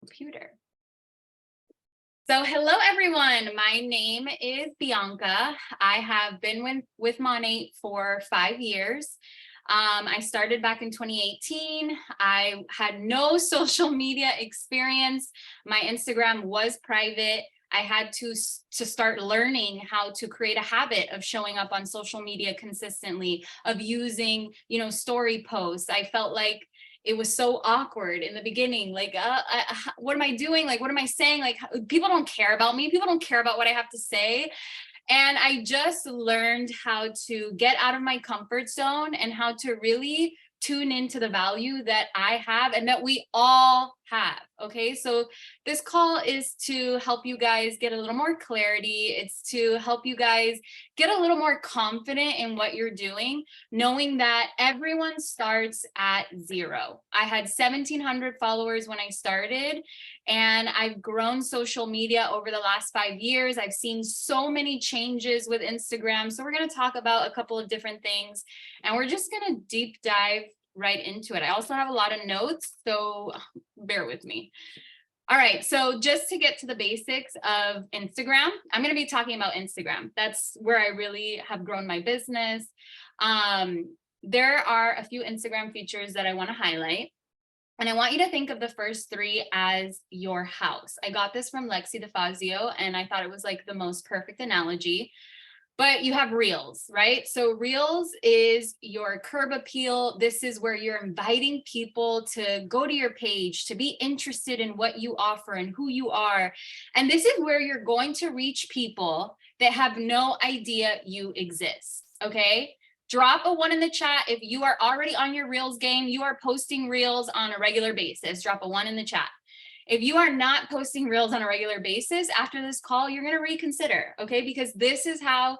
computer. So hello everyone, my name is Bianca. I have been with Monate for 5 years. I started back in 2018. I had no social media experience. My Instagram was private. I had to start learning how to create a habit of showing up on social media consistently, of using, story posts. I felt like it was so awkward in the beginning. Like, what am I doing? Like, what am I saying? Like, people don't care about me. People don't care about what I have to say. And I just learned how to get out of my comfort zone and how to really tune into the value that I have and that we all have. Okay, so this call is to help you guys get a little more clarity. It's to help you guys get a little more confident in what you're doing, knowing that everyone starts at 0. I had 1,700 followers when I started, and I've grown social media over the last 5 years. I've seen so many changes with Instagram. So we're going to talk about a couple of different things, and we're just going to deep dive right into it. I also have a lot of notes, so bear with me. All right, so just to get to the basics of Instagram, I'm going to be talking about Instagram. That's where I really have grown my business. There are a few Instagram features that I want to highlight. And I want you to think of the first 3 as your house. I got this from Lexi DeFazio, and I thought it was like the most perfect analogy. But you have Reels, right? So Reels is your curb appeal. This is where you're inviting people to go to your page, to be interested in what you offer and who you are. And this is where you're going to reach people that have no idea you exist, okay? Drop a 1 in the chat if you are already on your Reels game. You are posting Reels on a regular basis. Drop a 1 in the chat. If you are not posting Reels on a regular basis, after this call, you're going to reconsider, okay? Because this is how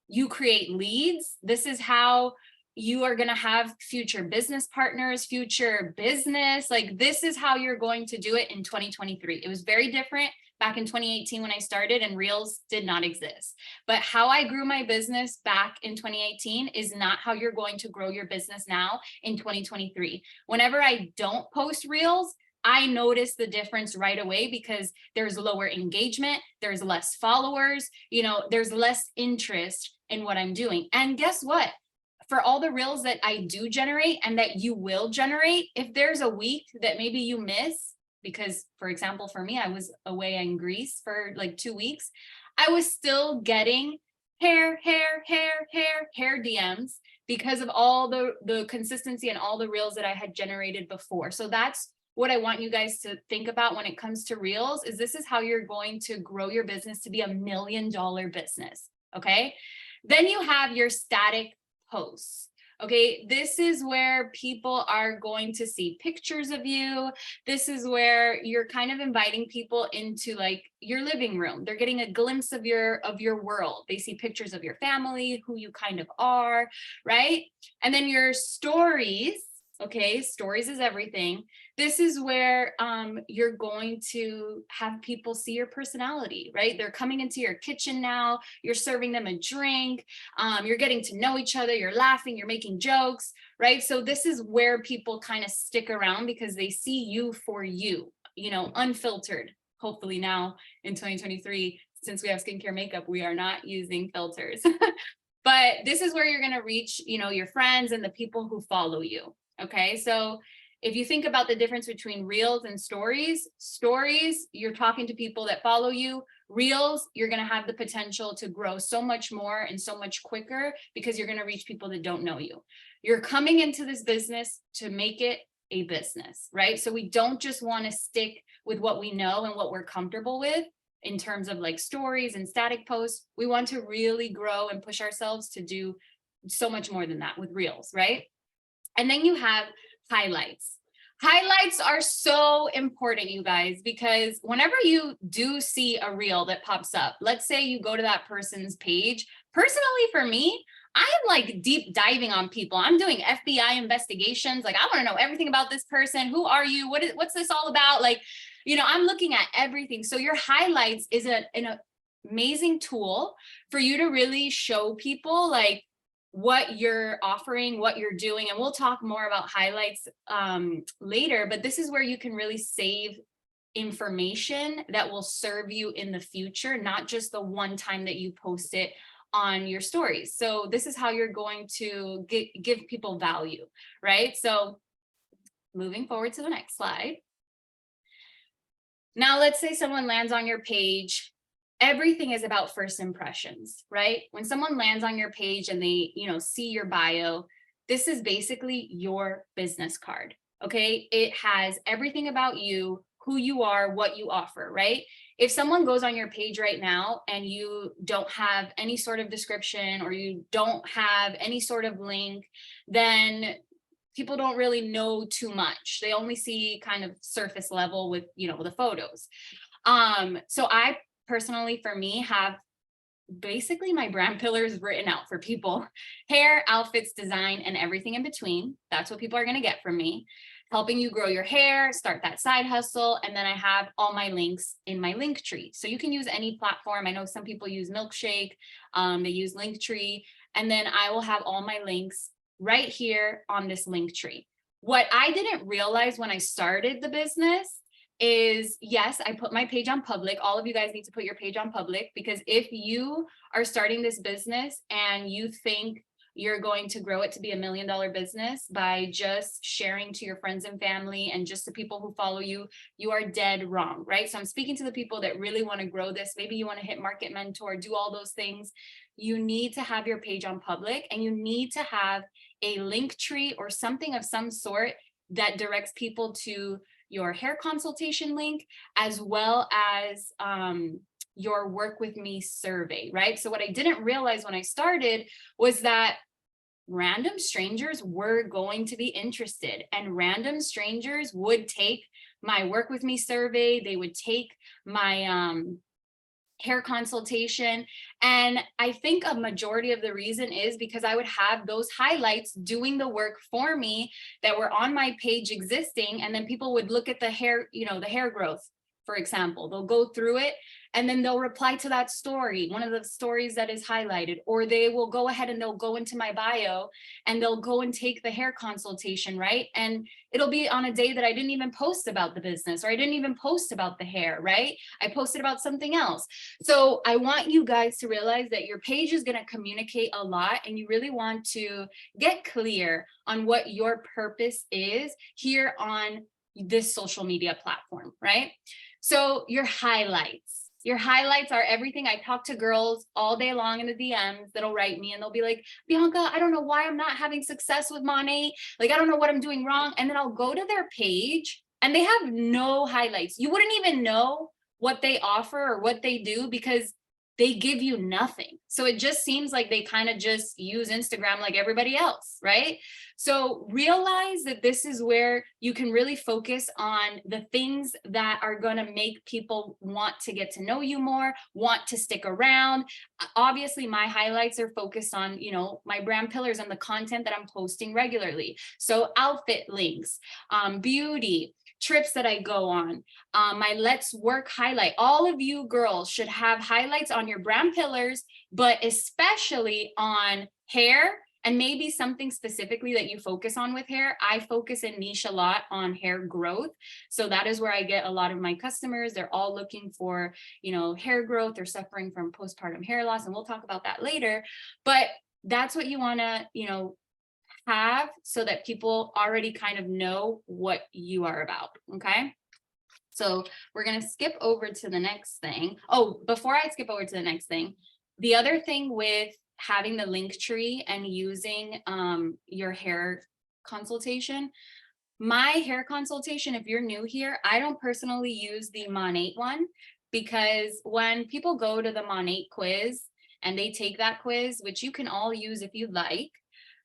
you create leads. This is how you are going to have future business partners, future business. Like, this is how you're going to do it in 2023. It was very different back in 2018 when I started, and Reels did not exist. But how I grew my business back in 2018 is not how you're going to grow your business now in 2023. Whenever I don't post Reels, I notice the difference right away because there's lower engagement, there's less followers, there's less interest in what I'm doing. And guess what? For all the Reels that I do generate and that you will generate, if there's a week that maybe you miss, because for example, for me, I was away in Greece for like 2 weeks, I was still getting hair DMs because of all the consistency and all the Reels that I had generated before. So that's what I want you guys to think about when it comes to Reels. Is this is how you're going to grow your business to be $1 million business, okay? Then you have your static posts. Okay, this is where people are going to see pictures of you. This is where you're kind of inviting people into like your living room. They're getting a glimpse of your world. They see pictures of your family, who you kind of are, right? And then your stories. Okay, stories is everything. This is where you're going to have people see your personality, right? They're coming into your kitchen now. You're serving them a drink. You're getting to know each other. You're laughing. You're making jokes, right? So this is where people kind of stick around because they see you for you, unfiltered. Hopefully now in 2023, since we have skincare makeup, we are not using filters. But this is where you're going to reach, your friends and the people who follow you. Okay, so if you think about the difference between Reels and stories, you're talking to people that follow you. Reels, you're going to have the potential to grow so much more and so much quicker because you're going to reach people that don't know you. You're coming into this business to make it a business, right? So we don't just want to stick with what we know and what we're comfortable with in terms of like stories and static posts. We want to really grow and push ourselves to do so much more than that with Reels, right? And then you have highlights. Highlights are so important, you guys, because whenever you do see a reel that pops up, let's say you go to that person's page. Personally, for me, I am like deep diving on people. I'm doing FBI investigations. Like, I want to know everything about this person. Who are you? What's this all about? Like, I'm looking at everything. So your highlights is an amazing tool for you to really show people like what you're offering, what you're doing. And we'll talk more about highlights later, but this is where you can really save information that will serve you in the future, not just the one time that you post it on your stories. So this is how you're going to give people value, right? So moving forward to the next slide. Now, let's say someone lands on your page. Everything is about first impressions, right? When someone lands on your page and they, see your bio, this is basically your business card, okay? It has everything about you, who you are, what you offer, right? If someone goes on your page right now and you don't have any sort of description or you don't have any sort of link, then people don't really know too much. They only see kind of surface level with, the photos. So I personally, for me, have basically my brand pillars written out for people: hair, outfits, design, and everything in between. That's what people are going to get from me. Helping you grow your hair, start that side hustle. And then I have all my links in my Linktree. So you can use any platform. I know some people use Milkshake, they use Linktree, and then I will have all my links right here on this Linktree. What I didn't realize when I started the business is, yes, I put my page on public. All of you guys need to put your page on public, because if you are starting this business and you think you're going to grow it to be $1 million business by just sharing to your friends and family and just the people who follow you, you are dead wrong, right? So I'm speaking to the people that really want to grow this. Maybe you want to hit Market Mentor, do all those things. You need to have your page on public, and you need to have a Linktree or something of some sort that directs people to your hair consultation link, as well as your work with me survey, right? So what I didn't realize when I started was that random strangers were going to be interested, and random strangers would take my work with me survey. They would take my hair consultation. And I think a majority of the reason is because I would have those highlights doing the work for me that were on my page existing. And then people would look at the hair, the hair growth, for example. They'll go through it and then they'll reply to that story, one of the stories that is highlighted, or they will go ahead and they'll go into my bio and they'll go and take the hair consultation, right? And it'll be on a day that I didn't even post about the business, or I didn't even post about the hair, right? I posted about something else. So I want you guys to realize that your page is going to communicate a lot, and you really want to get clear on what your purpose is here on this social media platform, right? So your highlights are everything. I talk to girls all day long in the DMs that'll write me and they'll be like, Bianca, I don't know why I'm not having success with Monat. Like, I don't know what I'm doing wrong. And then I'll go to their page and they have no highlights. You wouldn't even know what they offer or what they do because they give you nothing. So it just seems like they kind of just use Instagram like everybody else, right? So realize that this is where you can really focus on the things that are going to make people want to get to know you more, want to stick around. Obviously, my highlights are focused on, my brand pillars and the content that I'm posting regularly. So outfit links, beauty, trips that I go on, my Let's Work highlight. All of you girls should have highlights on your brand pillars, but especially on hair, and maybe something specifically that you focus on with hair. I focus and niche a lot on hair growth. So that is where I get a lot of my customers. They're all looking for, hair growth. They're suffering from postpartum hair loss, and we'll talk about that later. But that's what you want to, have, so that people already kind of know what you are about. Okay. So we're going to skip over to the next thing. Oh, before I skip over to the next thing, the other thing with having the Linktree and using your hair consultation, my hair consultation, if you're new here, I don't personally use the Monat one, because when people go to the Monat quiz and they take that quiz, which you can all use if you like,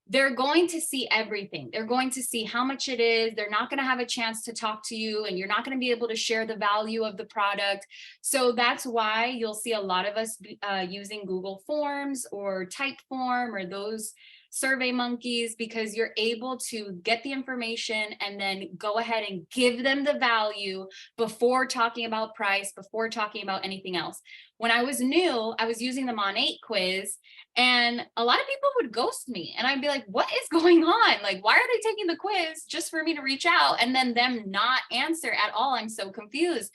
they're going to see everything. They're going to see how much it is. They're not going to have a chance to talk to you, and you're not going to be able to share the value of the product. So that's why you'll see a lot of us using Google Forms or Typeform or those Survey Monkeys, because you're able to get the information and then go ahead and give them the value before talking about price, before talking about anything else. When I was new, I was using the Monate quiz, and a lot of people would ghost me, and I'd be like, what is going on? Like, why are they taking the quiz just for me to reach out and then them not answer at all? I'm so confused.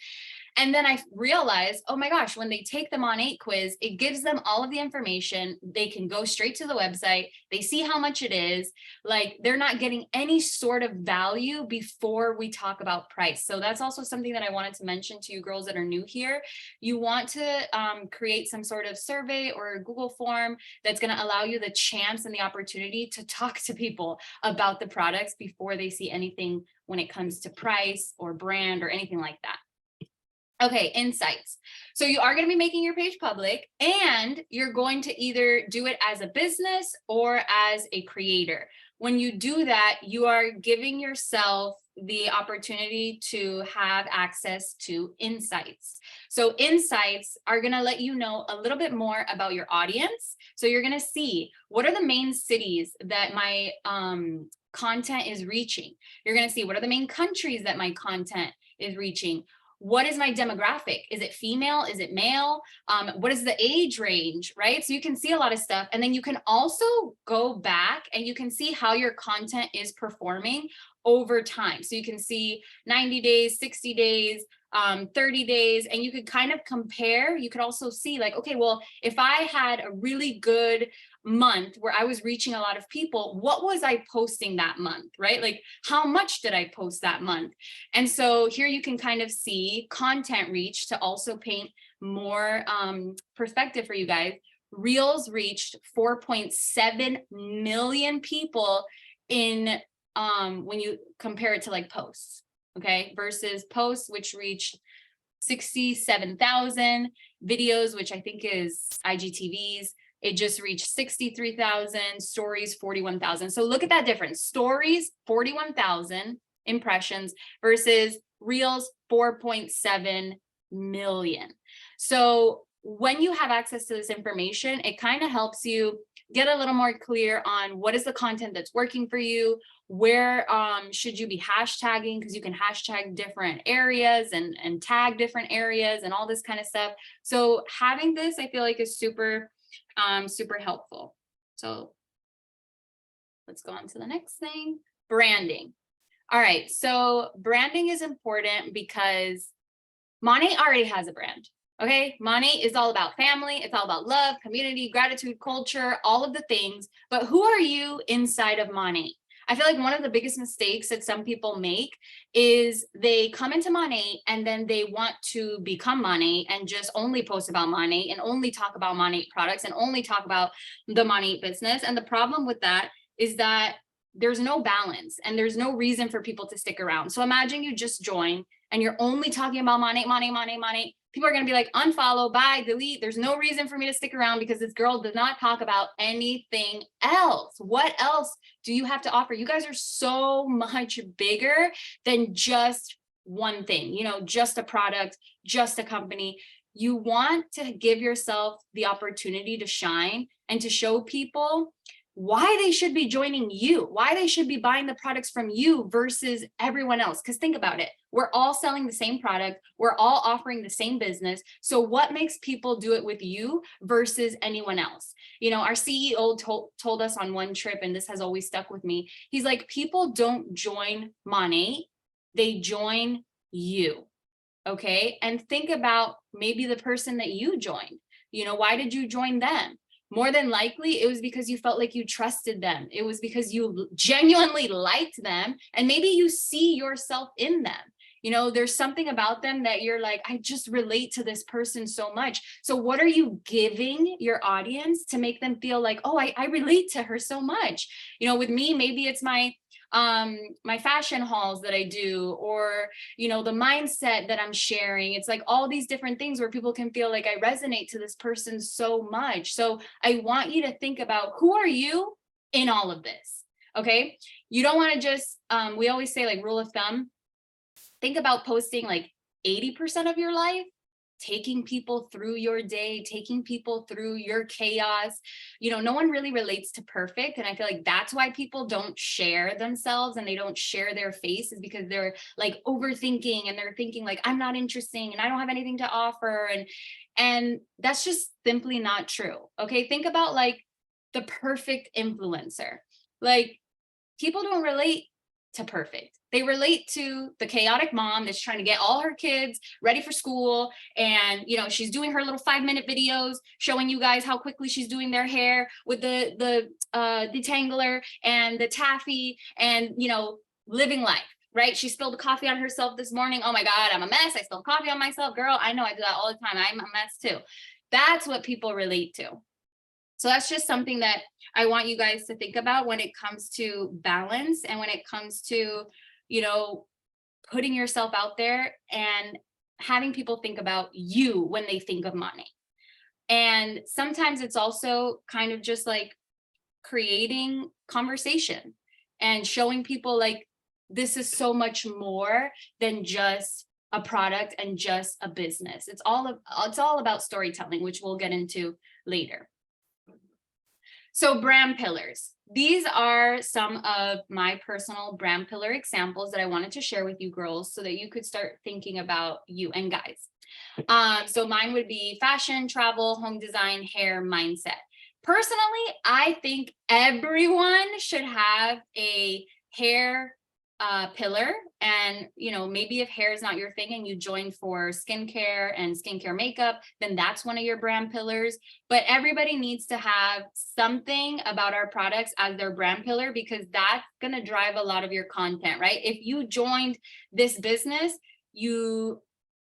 And then I realized, oh my gosh, when they take the Monate quiz, it gives them all of the information. They can go straight to the website. They see how much it is. Like, they're not getting any sort of value before we talk about price. So that's also something that I wanted to mention to you girls that are new here. You want to create some sort of survey or Google form that's going to allow you the chance and the opportunity to talk to people about the products before they see anything when it comes to price or brand or anything like that. Okay, insights. So you are going to be making your page public, and you're going to either do it as a business or as a creator. When you do that, you are giving yourself the opportunity to have access to insights. So insights are going to let you know a little bit more about your audience. So you're going to see, what are the main cities that my content is reaching? You're going to see, what are the main countries that my content is reaching? What is my demographic? Is it female? Is it male? What is the age range, right? So you can see a lot of stuff. And then you can also go back and you can see how your content is performing over time. So you can see 90 days, 60 days, 30 days, and you could kind of compare. You could also see like, okay, well, if I had a really good month where I was reaching a lot of people, what was I posting that month, right? Like, how much did I post that month? And so here you can kind of see content reach to also paint more perspective for you guys. Reels reached 4.7 million people in when you compare it to like posts, okay, versus posts, which reached 67,000, videos, which I think is IGTVs, it just reached 63,000, stories 41,000. So look at that difference. Stories 41,000 impressions versus reels 4.7 million. So when you have access to this information, it kind of helps you get a little more clear on what is the content that's working for you, where should you be hashtagging, because you can hashtag different areas and tag different areas and all this kind of stuff. So having this, I feel like, is super helpful. So let's go on to the next thing, branding. All right, so branding is important because Monate already has a brand. Okay, Monate is all about family. It's all about love, community, gratitude, culture, all of the things. But who are you inside of Monate? I feel like one of the biggest mistakes that some people make is they come into Monate and then they want to become Monate and just only post about Monate and only talk about Monate products and only talk about the Monate business. And the problem with that is that there's no balance and there's no reason for people to stick around. So imagine you just join and you're only talking about Monate, Monate, Monate, Monate. People are going to be like, unfollow, bye, delete. There's no reason for me to stick around because this girl does not talk about anything else. What else do you have to offer? You guys are so much bigger than just one thing, you know, just a product, just a company. You want to give yourself the opportunity to shine and to show people why they should be joining you, why they should be buying the products from you versus everyone else. Because think about it, we're all selling the same product, we're all offering the same business. So what makes people do it with you versus anyone else? You know, our CEO told us on one trip, and this has always stuck with me. He's like, people don't join Monate, they join you. Okay. And think about maybe the person that you joined. You know, why did you join them? More than likely, it was because you felt like you trusted them. It was because you genuinely liked them. And maybe you see yourself in them. You know, there's something about them that you're like, I just relate to this person so much. So what are you giving your audience to make them feel like, oh, I relate to her so much? You know, with me, maybe it's my fashion hauls that I do, or, you know, the mindset that I'm sharing. It's like all these different things where people can feel like I resonate to this person so much. So I want you to think about, who are you in all of this? Okay. You don't want to just, we always say, like, rule of thumb, think about posting like 80% of your life taking people through your day, taking people through your chaos. No one really relates to perfect. And I feel like that's why people don't share themselves and they don't share their face, is because they're like overthinking and they're thinking like, I'm not interesting and I don't have anything to offer. And that's just simply not true. Okay. Think about like the perfect influencer. Like, people don't relate to perfect. They relate to the chaotic mom that's trying to get all her kids ready for school. And, she's doing her little 5-minute videos showing you guys how quickly she's doing their hair with the detangler and the taffy and, living life, right? She spilled coffee on herself this morning. Oh my God, I'm a mess. I spilled coffee on myself. Girl, I know I do that all the time. I'm a mess too. That's what people relate to. So that's just something that I want you guys to think about when it comes to balance and when it comes to, putting yourself out there and having people think about you when they think of money. And sometimes it's also kind of just like creating conversation and showing people like, this is so much more than just a product and just a business. It's all about storytelling, which we'll get into later. So brand pillars. These are some of my personal brand pillar examples that I wanted to share with you girls so that you could start thinking about you and guys. So mine would be fashion, travel, home design, hair, mindset. Personally, I think everyone should have a hair pillar. And, maybe if hair is not your thing and you join for skincare and skincare makeup, then that's one of your brand pillars. But everybody needs to have something about our products as their brand pillar, because that's going to drive a lot of your content, right? If you joined this business, you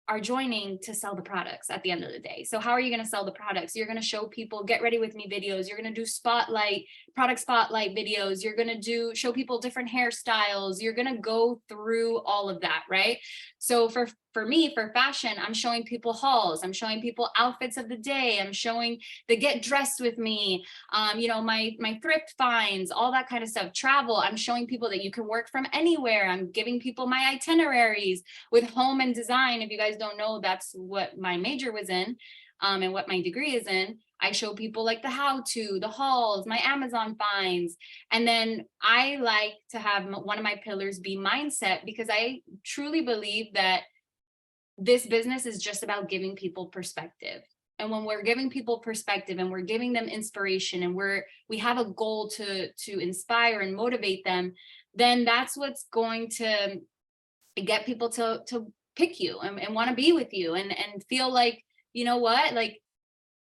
are joining to sell the products at the end of the day. So how are you going to sell the products? You're going to show people get ready with me videos. You're going to do product spotlight videos. You're going to show people different hairstyles. You're going to go through all of that, right? So for me, for fashion, I'm showing people hauls. I'm showing people outfits of the day. I'm showing the get dressed with me, my thrift finds, all that kind of stuff. Travel, I'm showing people that you can work from anywhere. I'm giving people my itineraries. With home and design, if you guys don't know, that's what my major was in, and what my degree is in. I show people like the how-to, the hauls, my Amazon finds. And then I like to have one of my pillars be mindset, because I truly believe that this business is just about giving people perspective. And when we're giving people perspective and we're giving them inspiration and we have a goal to inspire and motivate them, then that's what's going to get people to pick you and want to be with you and feel like, you know what, like,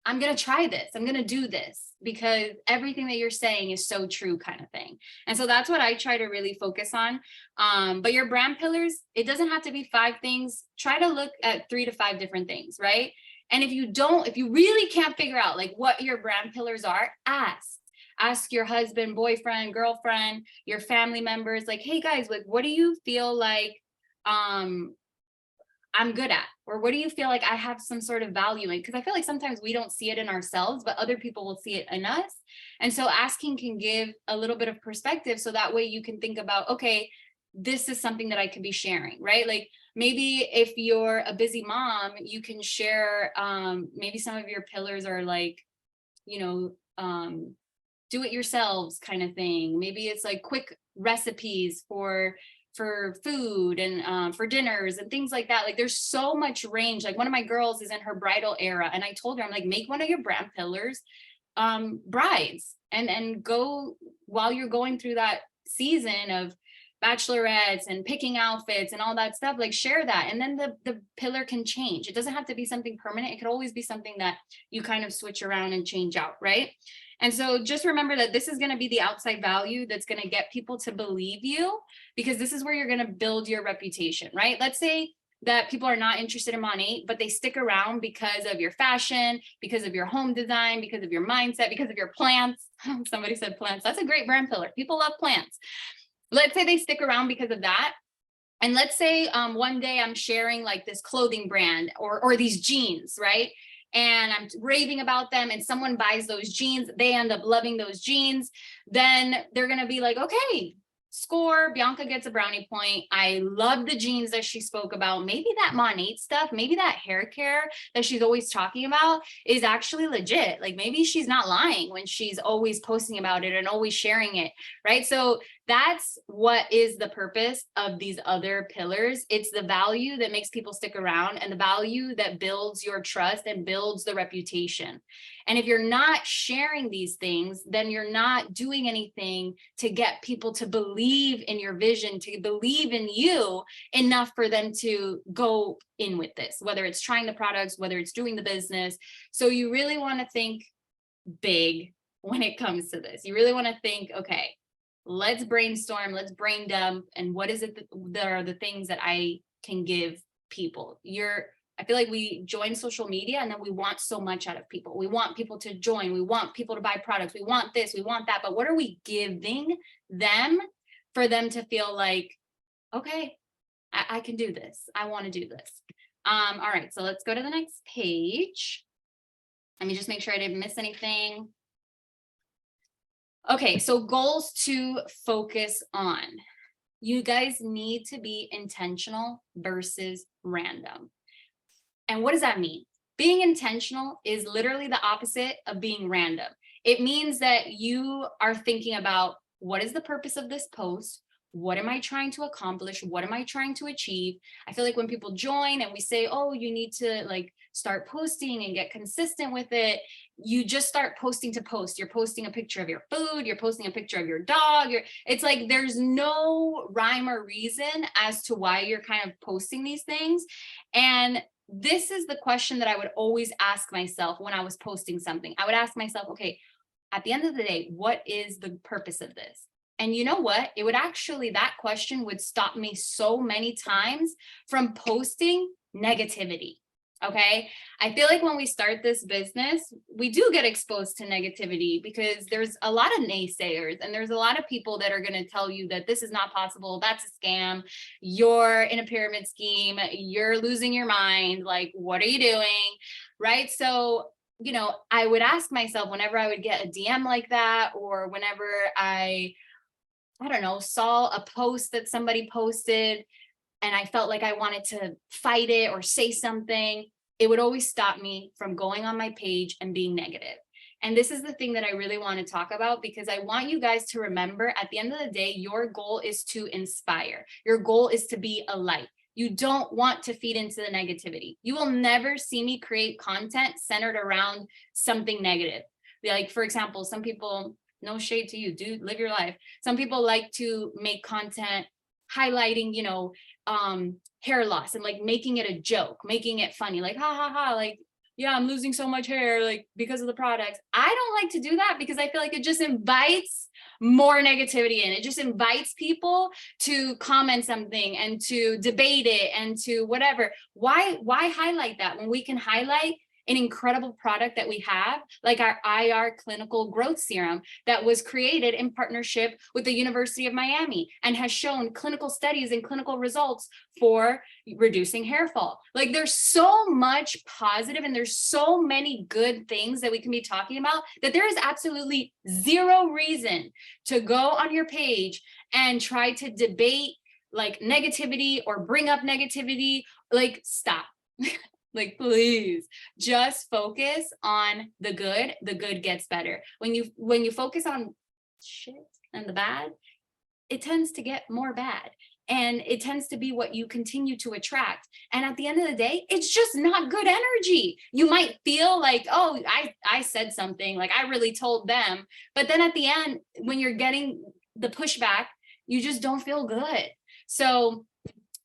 I'm going to try this. I'm going to do this because everything that you're saying is so true, kind of thing. And so that's what I try to really focus on. But your brand pillars, it doesn't have to be 5 things. Try to look at 3 to 5 different things, right? And if you really can't figure out like what your brand pillars are, ask your husband, boyfriend, girlfriend, your family members, like, hey guys, like, what do you feel like I'm good at, or what do you feel like I have some sort of value in? Because I feel like sometimes we don't see it in ourselves, but other people will see it in us. And so asking can give a little bit of perspective. So that way you can think about, okay, this is something that I could be sharing, right? Like maybe if you're a busy mom, you can share, maybe some of your pillars are like, do it yourselves kind of thing. Maybe it's like quick recipes for food and for dinners and things like that. Like there's so much range. Like one of my girls is in her bridal era, and I told her, I'm like, make one of your brand pillars brides, and go while you're going through that season of bachelorettes and picking outfits and all that stuff, like share that. And then the pillar can change. It doesn't have to be something permanent. It could always be something that you kind of switch around and change out, right? And so just remember that this is going to be the outside value that's going to get people to believe you, because this is where you're going to build your reputation, right? Let's say that people are not interested in money, but they stick around because of your fashion, because of your home design, because of your mindset, because of your plants. Somebody said plants. That's a great brand pillar. People love plants. Let's say they stick around because of that. And let's say one day I'm sharing like this clothing brand or these jeans, right? And I'm raving about them, and someone buys those jeans, they end up loving those jeans. Then they're going to be like, okay, score. Bianca gets a brownie point. I love the jeans that she spoke about. Maybe that Monat stuff, maybe that hair care that she's always talking about is actually legit. Like maybe she's not lying when she's always posting about it and always sharing it, right? So that's what is the purpose of these other pillars. It's the value that makes people stick around and the value that builds your trust and builds the reputation. And if you're not sharing these things, then you're not doing anything to get people to believe in your vision, to believe in you enough for them to go in with this, whether it's trying the products, whether it's doing the business. So you really want to think big when it comes to this. You really want to think, okay, let's brainstorm, let's brain dump, and what is it that are the things that I can give people? I feel like we join social media and then we want so much out of people. We want people to join. We want people to buy products. We want this, we want that. But what are we giving them for them to feel like, okay, I can do this. I want to do this. All right, so let's go to the next page. Let me just make sure I didn't miss anything. Okay, so goals to focus on. You guys need to be intentional versus random. And what does that mean? Being intentional is literally the opposite of being random. It means that you are thinking about, what is the purpose of this post? What am I trying to accomplish? What am I trying to achieve? I feel like when people join and we say, oh, you need to like start posting and get consistent with it, you just start posting to post. You're posting a picture of your food, you're posting a picture of your dog. It's like there's no rhyme or reason as to why you're kind of posting these things. And this is the question that I would always ask myself when I was posting something. I would ask myself, okay, at the end of the day, what is the purpose of this? And you know what? It would actually, that question would stop me so many times from posting negativity. Okay. I feel like when we start this business, we do get exposed to negativity because there's a lot of naysayers and there's a lot of people that are going to tell you that this is not possible. That's a scam. You're in a pyramid scheme. You're losing your mind. Like, what are you doing? Right. So, you know, I would ask myself whenever I would get a DM like that, or whenever I don't know, saw a post that somebody posted and I felt like I wanted to fight it or say something, it would always stop me from going on my page and being negative. And this is the thing that I really want to talk about, because I want you guys to remember, at the end of the day, your goal is to inspire. Your goal is to be a light. You don't want to feed into the negativity. You will never see me create content centered around something negative. Like, for example, some people, no shade to you, dude, live your life. Some people like to make content highlighting, you know, hair loss and like making it a joke, making it funny, like, ha ha ha, like, yeah, I'm losing so much hair, like because of the products. I don't like to do that because I feel like it just invites more negativity in. It just invites people to comment something and to debate it and to whatever. Why highlight that when we can highlight an incredible product that we have, like our IR clinical growth serum that was created in partnership with the University of Miami and has shown clinical studies and clinical results for reducing hair fall. Like, there's so much positive and there's so many good things that we can be talking about that there is absolutely zero reason to go on your page and try to debate like negativity or bring up negativity. Like, stop. Like, please just focus on the good. The good gets better. When you focus on shit and the bad, it tends to get more bad. And it tends to be what you continue to attract. And at the end of the day, it's just not good energy. You might feel like, oh, I said something, like I really told them. But then at the end, when you're getting the pushback, you just don't feel good. So,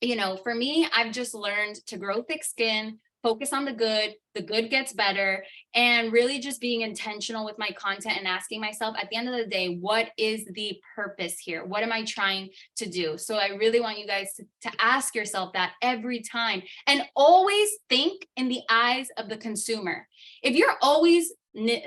you know, for me, I've just learned to grow thick skin, focus on the good gets better, and really just being intentional with my content and asking myself at the end of the day, what is the purpose here? What am I trying to do? So I really want you guys to ask yourself that every time, and always think in the eyes of the consumer. If you're always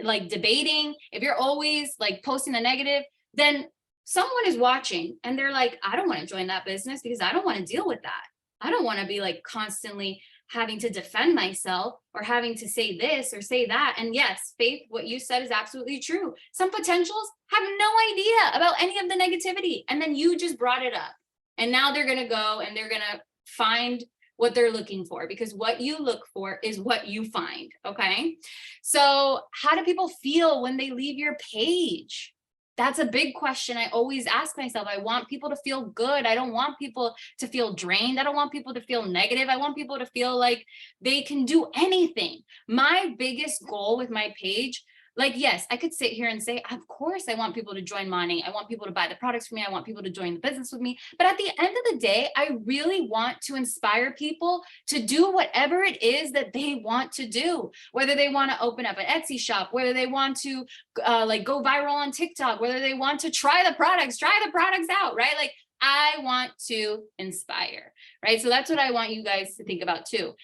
like debating, if you're always like posting the negative, then someone is watching and they're like, I don't want to join that business because I don't want to deal with that. I don't want to be like constantly having to defend myself or having to say this or say that. And yes, Faith, what you said is absolutely true. Some potentials have no idea about any of the negativity. And then you just brought it up. And now they're going to go and they're going to find what they're looking for, because what you look for is what you find. Okay. So how do people feel when they leave your page? That's a big question I always ask myself. I want people to feel good. I don't want people to feel drained. I don't want people to feel negative. I want people to feel like they can do anything. My biggest goal with my page, like, yes, I could sit here and say, of course, I want people to join Monat. I want people to buy the products from me. I want people to join the business with me. But at the end of the day, I really want to inspire people to do whatever it is that they want to do, whether they want to open up an Etsy shop, whether they want to like go viral on TikTok, whether they want to try the products out, right? Like, I want to inspire, right? So that's what I want you guys to think about too.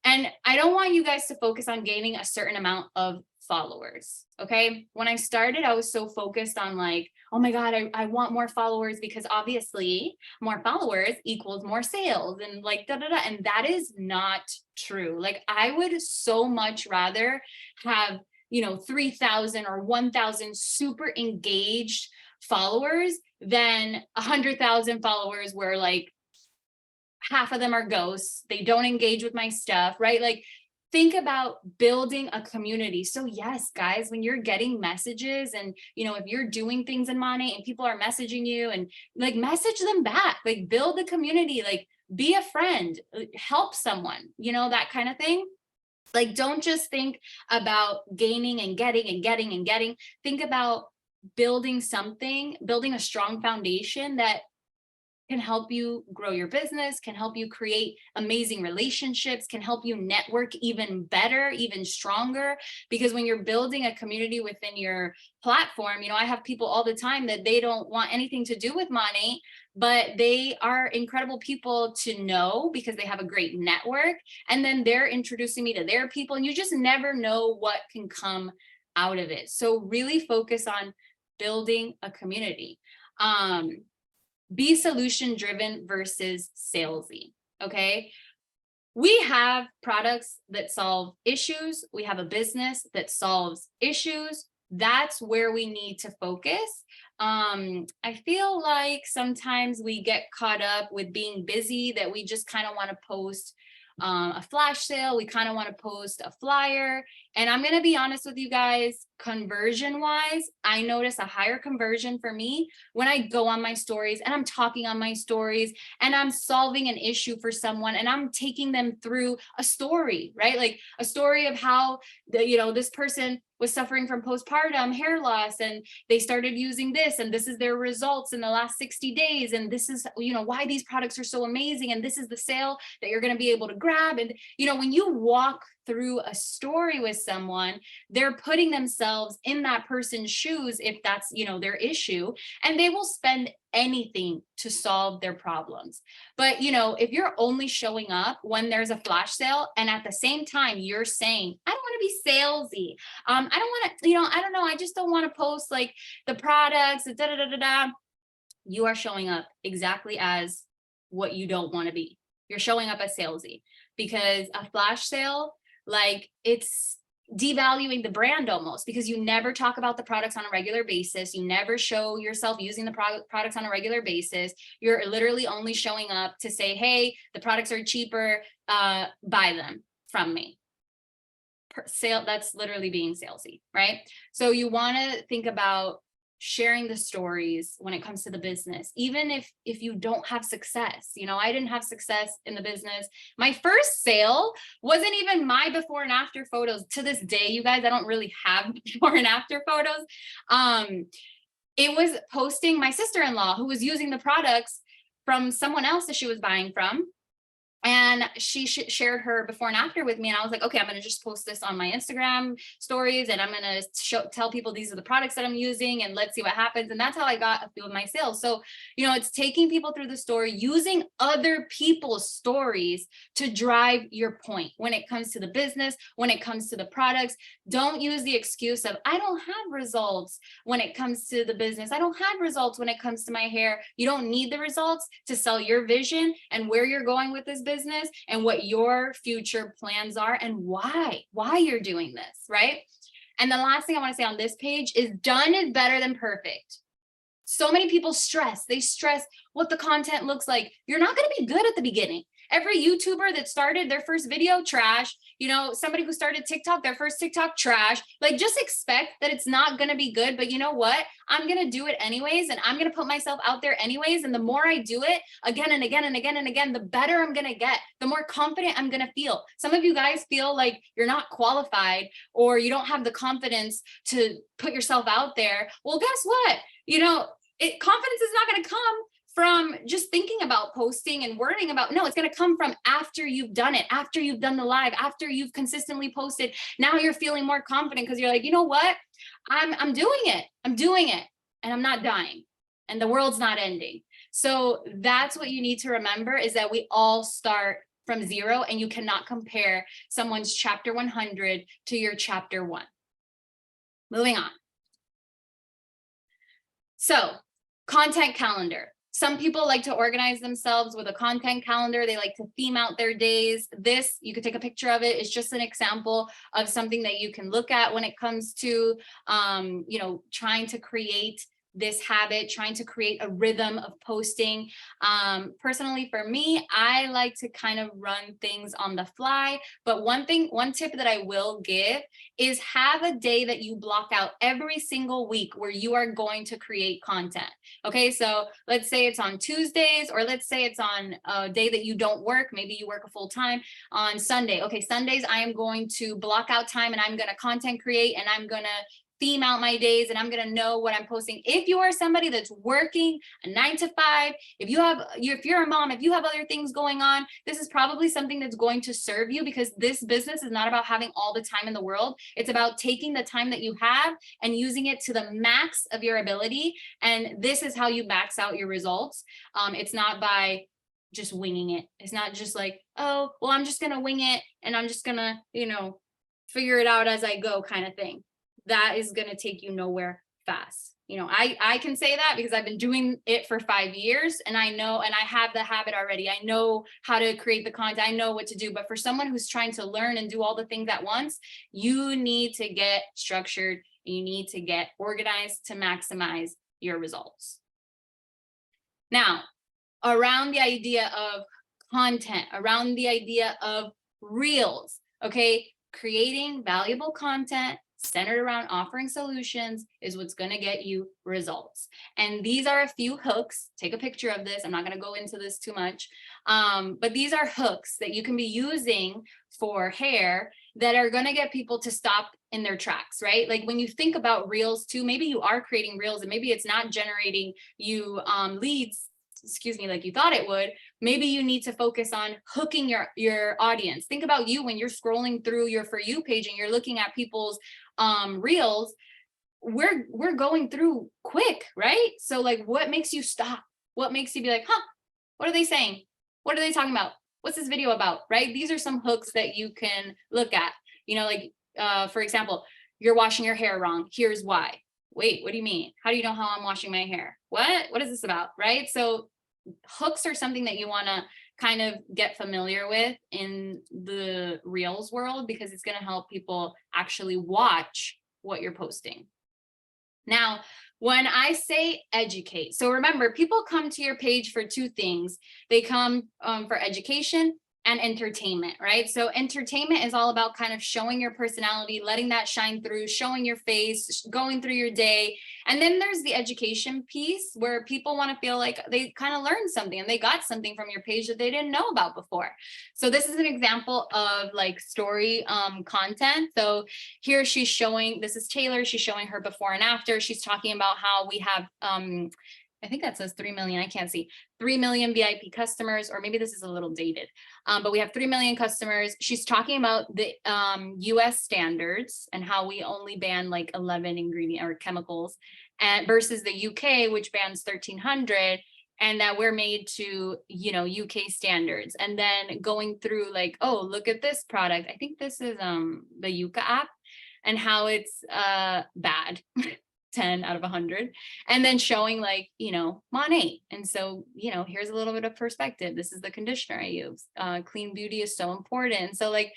And I don't want you guys to focus on gaining a certain amount of followers. Okay. When I started, I was so focused on like, oh my God, I want more followers, because obviously more followers equals more sales and like da da da. And that is not true. Like, I would so much rather have, 3,000 or 1,000 super engaged followers than 100,000 followers where like half of them are ghosts. They don't engage with my stuff, right? Like, think about building a community. So yes, guys, when you're getting messages and, if you're doing things in Monat and people are messaging you, and like, message them back, like, build a community, like, be a friend, help someone, that kind of thing. Like, don't just think about gaining and getting and getting and getting. Think about building something, building a strong foundation that can help you grow your business, can help you create amazing relationships, can help you network even better, even stronger. Because when you're building a community within your platform, I have people all the time that they don't want anything to do with Monat, but they are incredible people to know because they have a great network. And then they're introducing me to their people, and you just never know what can come out of it. So really focus on building a community. Be solution driven versus salesy. Okay. We have products that solve issues. We have a business that solves issues. That's where we need to focus. I feel like sometimes we get caught up with being busy, that we just kind of want to post a flash sale. We kind of want to post a flyer. And I'm going to be honest with you guys, conversion wise, I notice a higher conversion for me when I go on my stories and I'm talking on my stories and I'm solving an issue for someone and I'm taking them through a story, right? Like a story of how this person was suffering from postpartum hair loss and they started using this, and this is their results in the last 60 days. And this is, why these products are so amazing. And this is the sale that you're going to be able to grab. And, when you walk through a story with someone, they're putting themselves in that person's shoes if that's, their issue, and they will spend anything to solve their problems. But, if you're only showing up when there's a flash sale and at the same time you're saying, I don't want to be salesy. I don't want to, I don't know. I just don't want to post like the products, da, da, da, da, da. You are showing up exactly as what you don't want to be. You're showing up as salesy, because a flash sale, like, it's devaluing the brand almost, because you never talk about the products on a regular basis. You never show yourself using the products on a regular basis. You're literally only showing up to say, hey, the products are cheaper, buy them from me. Sale, that's literally being salesy, right? So you want to think about sharing the stories when it comes to the business, even if you don't have success. I didn't have success in the business. My first sale wasn't even my before and after photos. To this day, you guys, I don't really have before and after photos. It was posting my sister-in-law who was using the products from someone else that she was buying from. And she shared her before and after with me. And I was like, okay, I'm going to just post this on my Instagram stories, and I'm going to tell people these are the products that I'm using, and let's see what happens. And that's how I got a few of my sales. So, it's taking people through the story, using other people's stories to drive your point when it comes to the business, when it comes to the products. Don't use the excuse of, I don't have results when it comes to the business. I don't have results when it comes to my hair. You don't need the results to sell your vision and where you're going with this business. business and what your future plans are and why you're doing this, right? And the last thing I want to say on this page is done is better than perfect. So many people stress. They stress what the content looks like. You're not going to be good at the beginning. Every YouTuber that started their first video, trash. You know, somebody who started TikTok, their first TikTok, trash. Like, just expect that it's not going to be good. But you know what? I'm going to do it anyways. And I'm going to put myself out there anyways. And the more I do it again and again and again and again, the better I'm going to get, the more confident I'm going to feel. Some of you guys feel like you're not qualified or you don't have the confidence to put yourself out there. Well, guess what? You know, confidence is not going to come from just thinking about posting and worrying about, no, it's going to come from after you've done it, after you've done the live, after you've consistently posted. Now you're feeling more confident because you're like, you know what? I'm doing it. I'm doing it and I'm not dying and the world's not ending. So that's what you need to remember, is that we all start from zero and you cannot compare someone's chapter 100 to your chapter 1. Moving on. So, content calendar. Some people like to organize themselves with a content calendar. They like to theme out their days. This, you could take a picture of it. It's just an example of something that you can look at when it comes to, you know, trying to create this habit, trying to create a rhythm of posting. Personally, for me, I like to kind of run things on the fly. But one tip that I will give is have a day that you block out every single week where you are going to create content. Okay, so let's say it's on Tuesdays, or let's say it's on a day that you don't work. Maybe you work a full time on Sunday. Okay, Sundays, I am going to block out time and I'm going to content create and I'm going to theme out my days and I'm going to know what I'm posting. If you are somebody that's working a 9 to 5, if you're a mom, if you have other things going on, this is probably something that's going to serve you, because this business is not about having all the time in the world. It's about taking the time that you have and using it to the max of your ability. And this is how you max out your results. It's not by just winging it. It's not just like, oh, well, I'm just going to wing it and I'm just going to, you know, figure it out as I go kind of thing. That is going to take you nowhere fast. You know, I can say that because I've been doing it for 5 years and I know, and I have the habit already. I know how to create the content. I know what to do. But for someone who's trying to learn and do all the things at once, you need to get structured. You need to get organized to maximize your results. Now, around the idea of content, around the idea of reels, okay, creating valuable content centered around offering solutions is what's going to get you results. And these are a few hooks. Take a picture of this. I'm not going to go into this too much. But these are hooks that you can be using for hair that are going to get people to stop in their tracks, right? Like when you think about reels too, maybe you are creating reels and maybe it's not generating you leads, like you thought it would. Maybe you need to focus on hooking your audience. Think about you when you're scrolling through your For You page and you're looking at people's reels. We're going through quick, right? So like, what makes you stop? What makes you be like, huh, what are they saying? What are they talking about? What's this video about, right? These are some hooks that you can look at. You know, like for example, you're washing your hair wrong. Here's why. Wait, what do you mean? How do you know how I'm washing my hair? What is this about, right? So hooks are something that you want to kind of get familiar with in the Reels world, because it's going to help people actually watch what you're posting. Now, when I say educate, so remember, people come to your page for two things. They come for education and entertainment, right? So entertainment is all about kind of showing your personality, letting that shine through, showing your face, going through your day. And then there's the education piece where people want to feel like they kind of learned something and they got something from your page that they didn't know about before. So this is an example of like story content. So here she's showing, this is Taylor, she's showing her before and after. She's talking about how we have I think that says 3 million. I can't see 3 million VIP customers, or maybe this is a little dated, but we have 3 million customers. She's talking about the US standards and how we only ban like 11 ingredient or chemicals, and versus the UK, which bans 1,300, and that we're made to, you know, UK standards. And then going through like, oh, look at this product. I think this is the Yuka app, and how it's bad. 10 out of 100, and then showing like, Monat. And so, here's a little bit of perspective. This is the conditioner I use. Clean beauty is so important. So like,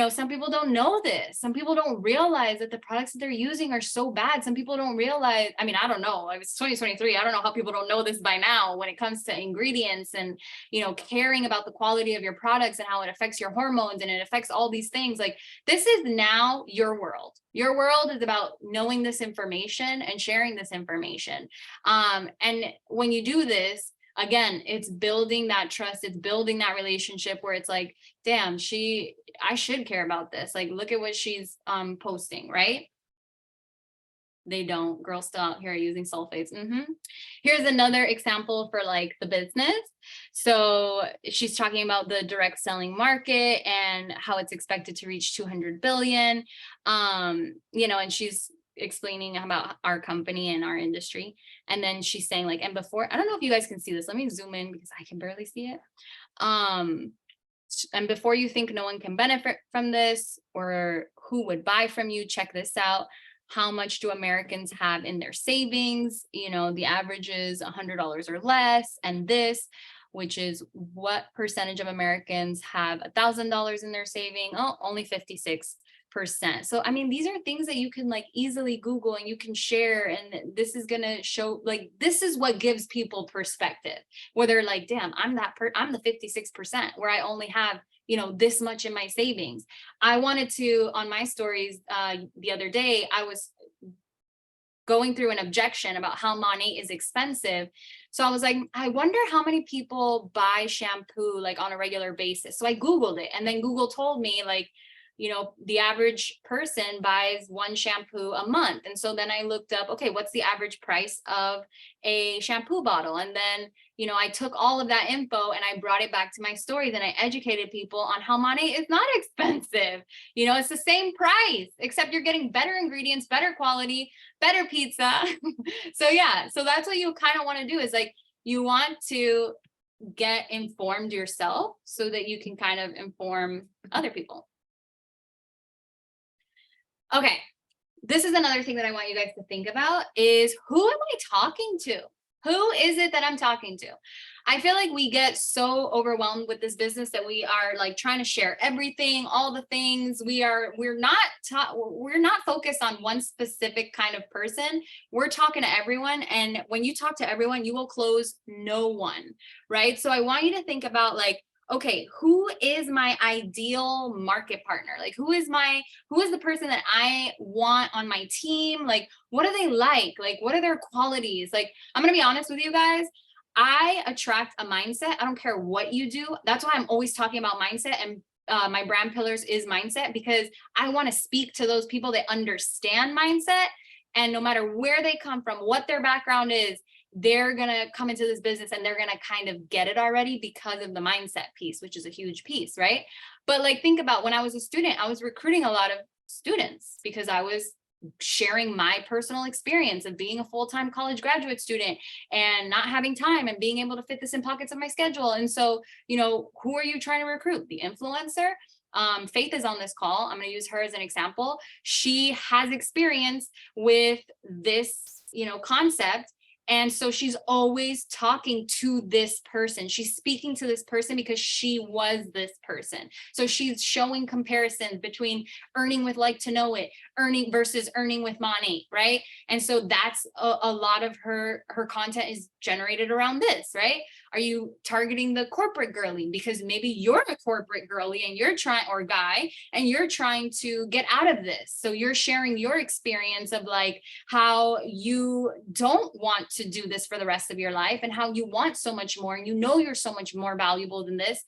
some people don't know this. Some people don't realize that the products that they're using are so bad. Some people don't realize, I mean, I don't know. It's 2023. I don't know how people don't know this by now when it comes to ingredients and, caring about the quality of your products and how it affects your hormones and it affects all these things. Like, this is now your world. Your world is about knowing this information and sharing this information. And when you do this, again, it's building that trust. It's building that relationship where it's like, damn, I should care about this. Like, look at what she's posting, right? They don't. Girls still out here using sulfates. Here's another example for like the business. So she's talking about the direct selling market and how it's expected to reach 200 billion. And she's explaining about our company and our industry. And then she's saying like, and before, I don't know if you guys can see this. Let me zoom in because I can barely see it. And before you think no one can benefit from this or who would buy from you, check this out. How much do Americans have in their savings? The average is $100 or less. And this, which is what percentage of Americans have $1,000 in their saving? Oh, only 56%. So, I mean, these are things that you can like easily Google and you can share. And this is going to show, like, this is what gives people perspective where they're like, damn, I'm the 56% where I only have, this much in my savings. I wanted to, on my stories the other day, I was going through an objection about how Monat is expensive. So I was like, I wonder how many people buy shampoo like on a regular basis. So I Googled it, and then Google told me like, the average person buys one shampoo a month. And so then I looked up, okay, what's the average price of a shampoo bottle? And then, I took all of that info and I brought it back to my stories and I educated people on how Monat is not expensive. It's the same price, except you're getting better ingredients, better quality, better pizza. So yeah, so that's what you kind of want to do is like, you want to get informed yourself so that you can kind of inform other people. Okay, this is another thing that I want you guys to think about is who am I talking to? Who is it that I'm talking to? I feel like we get so overwhelmed with this business that we are like trying to share everything, all the things. We're not focused on one specific kind of person. We're talking to everyone. And when you talk to everyone, you will close no one, right? So I want you to think about like, okay, who is my ideal market partner? Like, who is the person that I want on my team? Like, what do they like? Like, what are their qualities? Like, I'm going to be honest with you guys. I attract a mindset. I don't care what you do. That's why I'm always talking about mindset, and my brand pillars is mindset, because I want to speak to those people that understand mindset. And no matter where they come from, what their background is, they're going to come into this business and they're going to kind of get it already because of the mindset piece, which is a huge piece, right? But like, think about when I was a student, I was recruiting a lot of students because I was sharing my personal experience of being a full-time college graduate student and not having time and being able to fit this in pockets of my schedule. And so, who are you trying to recruit? The influencer? Faith is on this call. I'm going to use her as an example. She has experience with this, concept. And so she's always talking to this person. She's speaking to this person because she was this person. So she's showing comparisons between earning with Like to Know It, earning versus earning with Monat, right? And so that's a lot of her content is generated around this, right? Are you targeting the corporate girly? Because maybe you're a corporate girly and you're trying, or guy, and you're trying to get out of this. So you're sharing your experience of like how you don't want to do this for the rest of your life and how you want so much more. And you're so much more valuable than this,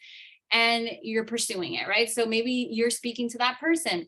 and you're pursuing it, right? So maybe you're speaking to that person.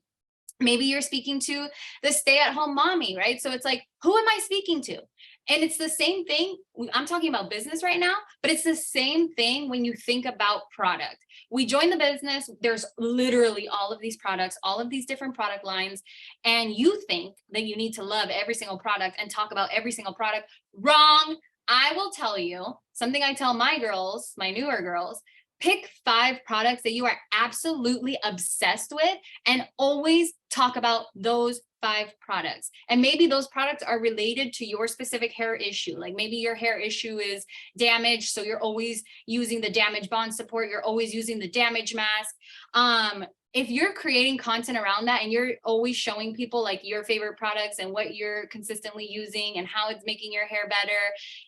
Maybe you're speaking to the stay-at-home mommy, right? So it's like, who am I speaking to? And it's the same thing. I'm talking about business right now, but it's the same thing when you think about product. We join the business, there's literally all of these products, all of these different product lines, and you think that you need to love every single product and talk about every single product. Wrong. I will tell you something I tell my girls, my newer girls: pick 5 products that you are absolutely obsessed with and always talk about those 5 products. And maybe those products are related to your specific hair issue. Like maybe your hair issue is damaged, so you're always using the damage bond support, you're always using the damage mask. If you're creating content around that and you're always showing people like your favorite products and what you're consistently using and how it's making your hair better,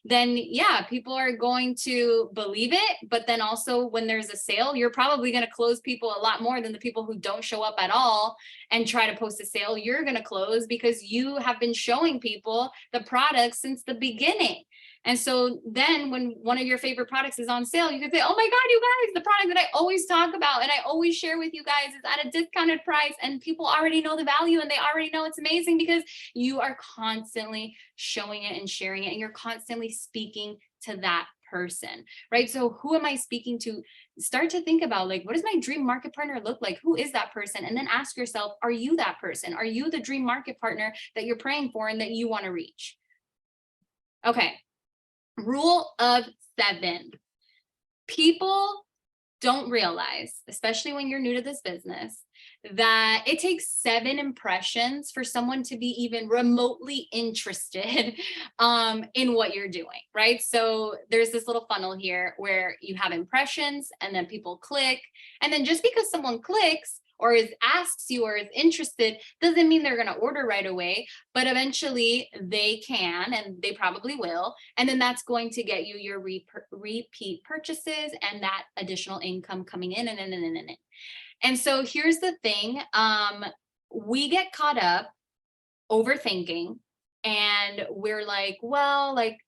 then yeah, people are going to believe it. But then also when there's a sale, you're probably going to close people a lot more than the people who don't show up at all and try to post a sale. You're going to close because you have been showing people the products since the beginning. And so then when one of your favorite products is on sale, you can say, oh my God, you guys, the product that I always talk about and I always share with you guys is at a discounted price. And people already know the value and they already know it's amazing because you are constantly showing it and sharing it. And you're constantly speaking to that person, right? So who am I speaking to? Start to think about like, what does my dream market partner look like? Who is that person? And then ask yourself, are you that person? Are you the dream market partner that you're praying for and that you want to reach? Okay. Rule of 7. People don't realize, especially when you're new to this business, that it takes 7 impressions for someone to be even remotely interested in what you're doing, right? So there's this little funnel here where you have impressions and then people click. And then just because someone clicks or asks you or is interested doesn't mean they're going to order right away, but eventually they can, and they probably will. And then that's going to get you your repeat purchases and that additional income coming in and in. And so here's the thing. We get caught up overthinking and we're like, well, like,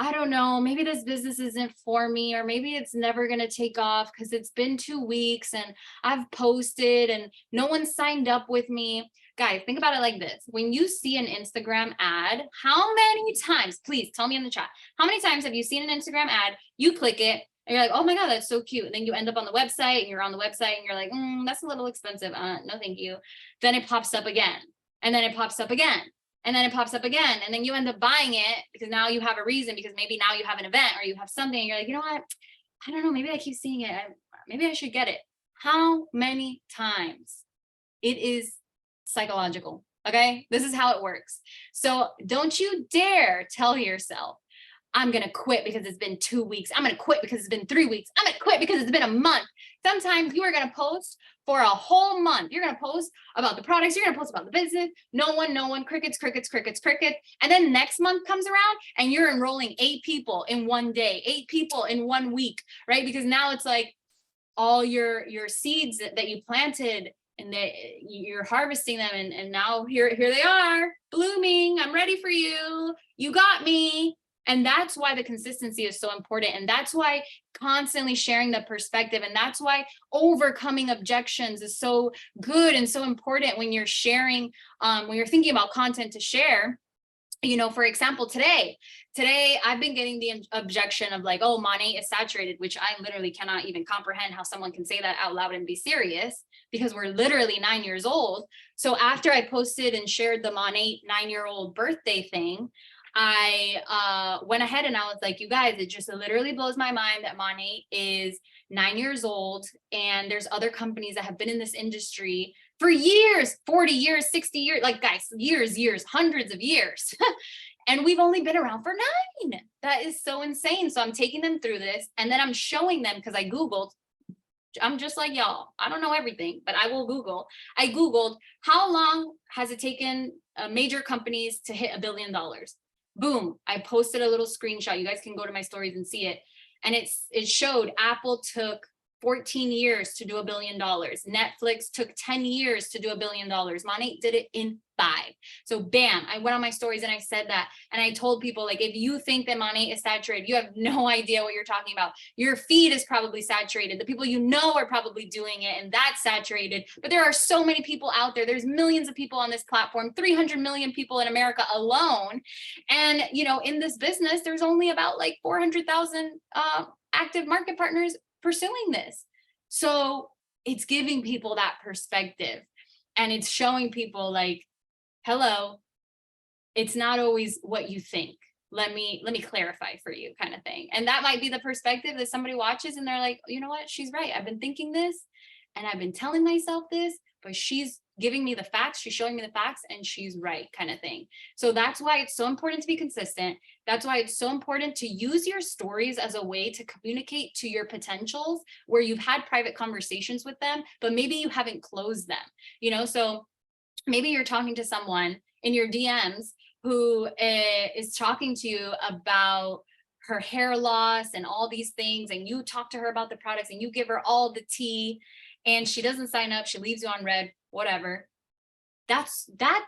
I don't know, maybe this business isn't for me, or maybe it's never going to take off because it's been 2 weeks and I've posted and no one signed up with me. Guys, think about it like this. When you see an Instagram ad, how many times, please tell me in the chat, how many times have you seen an Instagram ad, you click it, and you're like, oh my God, that's so cute. And then you end up on the website and you're on the website and you're like, that's a little expensive. No, thank you. Then it pops up again. And then it pops up again. And then it pops up again. And then you end up buying it because now you have a reason, because maybe now you have an event or you have something and you're like, you know what? I don't know. Maybe I keep seeing it. Maybe I should get it. How many times? It is psychological. Okay. This is how it works. So don't you dare tell yourself, I'm going to quit because it's been 2 weeks. I'm going to quit because it's been 3 weeks. I'm going to quit because it's been a month. Sometimes you are going to post for a whole month. You're going to post about the products. You're going to post about the business. No one, crickets. And then next month comes around and you're enrolling 8 people in one day, 8 people in 1 week, right? Because now it's like all your seeds that you planted and that you're harvesting them. And now here they are blooming. I'm ready for you. You got me. And that's why the consistency is so important. And that's why constantly sharing the perspective. And that's why overcoming objections is so good and so important when you're sharing, when you're thinking about content to share. You know, for example, today I've been getting the objection of like, oh, Monat is saturated, which I literally cannot even comprehend how someone can say that out loud and be serious, because we're literally 9 years old. So after I posted and shared the Monat 9-year-old birthday thing, I went ahead and I was like, you guys, it just literally blows my mind that Monat is 9 years old and there's other companies that have been in this industry for years, 40 years, 60 years, like guys, years, hundreds of years. And we've only been around for 9. That is so insane. So I'm taking them through this and then I'm showing them, because I Googled, I'm just like y'all, I don't know everything, but I will Google. I Googled, how long has it taken major companies to hit $1 billion? Boom, I posted a little screenshot. You guys can go to my stories and see it. And it showed Apple took 14 years to do $1 billion. Netflix took 10 years to do $1 billion. Monat did it in 5. So bam, I went on my stories and I said that. And I told people, like, if you think that Monat is saturated, you have no idea what you're talking about. Your feed is probably saturated. The people you know are probably doing it, and that's saturated. But there are so many people out there. There's millions of people on this platform, 300 million people in America alone. And, you know, in this business, there's only about like 400,000 active market partners pursuing this. So it's giving people that perspective, and it's showing people like, hello, it's not always what you think. Let me clarify for you, kind of thing. And that might be the perspective that somebody watches and they're like, you know what, she's right. I've been thinking this and I've been telling myself this, but she's giving me the facts, she's showing me the facts, and she's right, kind of thing. So that's why it's so important to be consistent. That's why it's so important to use your stories as a way to communicate to your potentials where you've had private conversations with them, but maybe you haven't closed them, so maybe you're talking to someone in your DMs who is talking to you about her hair loss and all these things, and you talk to her about the products and you give her all the tea, and she doesn't sign up, she leaves you on red, whatever. That